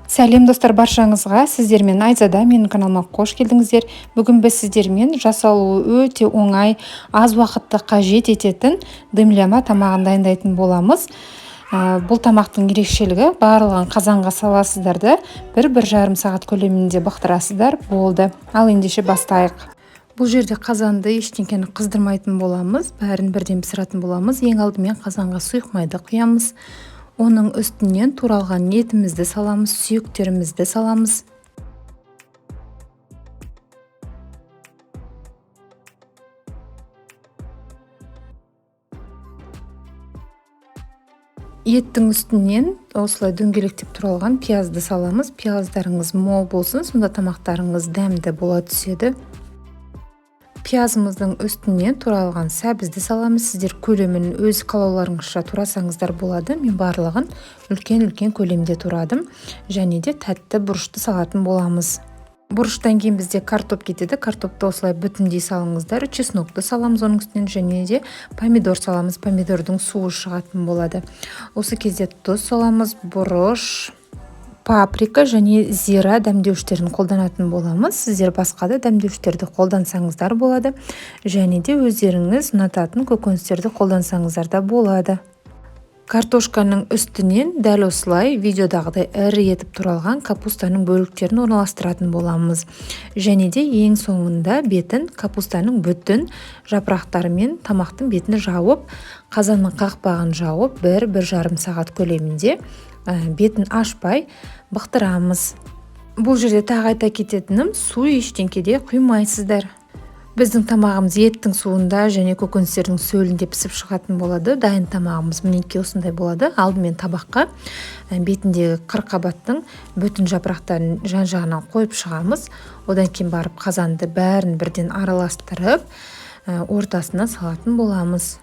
Сәлем достар, баршаңызға. Сіздермен Айзада, менің каналыма қош келдіңіздер. Бүгін біз сіздермен жасалуы өте оңай, аз уақытты қажет ететін дымляма тамағын дайындайтын боламыз. Бұл тамақтың ерекшелігі барлығын қазанға саласыздар да 1-1,5 сағат көлемінде бақтырасыздар болды. Ал ендеше бастайық. Бұл жерде қазанды ештеңкені қыздырмайтын боламыз, бәрін бірден пісіретін боламыз. Ең алдымен қазанға сұйық майды құямыз. Оның үстінен туралған етімізді саламыз, сүйектерімізді саламыз. Еттің үстінен осылай дөңгелектеп туралған пиязды саламыз. Пияздарыңыз мол болсын, сонда тамақтарыңыз дәмді бола түседі. Пиязымыздың үстінен туралған сәбізді саламыз. Сіздер көлемін өз қалауларыңызша турасаңыздар болады. Мен барлығын үлкен көлемде турадым. Және де тәтті бұрышты салатын боламыз. Бұрыштан кейін бізде картоп кетеді. Картопты осылай бүтіндей салыңыздар. Чеснокты саламыз оның үстінен, және де помидор саламыз. Помидордың суы шығатын болады. Осы кезде тұз саламыз, бұрыш, паприка және зира дәмдеуіштерін қолданатын боламыз. Сіздер басқа да дәмдеуіштерді қолдансаңыздар болады. Және де өздеріңіз ұнататын көкөністерді қолдансаңыздар да болады. Картошканың үстінен дәл осылай видеодағыдай ірі етіп туралған капустаның бөліктерін орналастыратын боламыз. Және де ең соңында бетін, капустаның бүтін жапырақтарымен тамақтың бетін жауып, қазанның қақпағын жауып 1-1,5 сағат көлемінде бетін ашпай бақтырамыз. Бұл жерде тағы айта кететінім, су ештеңкеде құймайсыздар. Біздің тамағымыз еттің суында және көкөністердің сөлінде пісіп шығатын болады. Дайын тамағымыз мінекей осындай болады. Алдымен табаққа бетіндегі қырыққабаттың бүтін жапырақтарын жан-жағынан қойып шығамыз. Одан кейін барып қазанды бәрін бірден араластырып, ортасына салатын боламыз.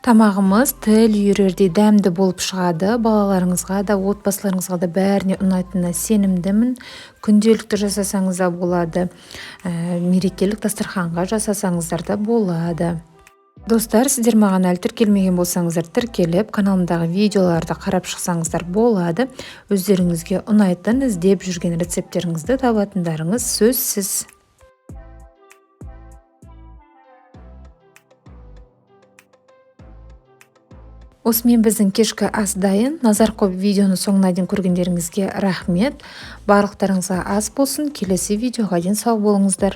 Тамағымыз тіл үйірердей дәмді болып шығады. Балаларыңызға да, отбасыларыңызға да бәріне ұнайтынына сенімдімін. Күнделікті жасасаңыз да болады. Мерекелік дастарханға жасасаңыздар да болады. Достар, сіздер маған әлі тіркелмеген болсаңыздар, тіркеліп, каналымдағы видеоларды қарап шықсаңыздар болады. Өздеріңізге ұнайтын, іздеп жүрген рецептеріңізді табатындарыңыз сөзсіз. Осымен біздің кешкі ас дайын. Назар қойып видеоны соңына дейін көргендеріңізге рахмет. Барлықтарыңызға ас болсын. Келесі видеоға дейін сау болыңыздар.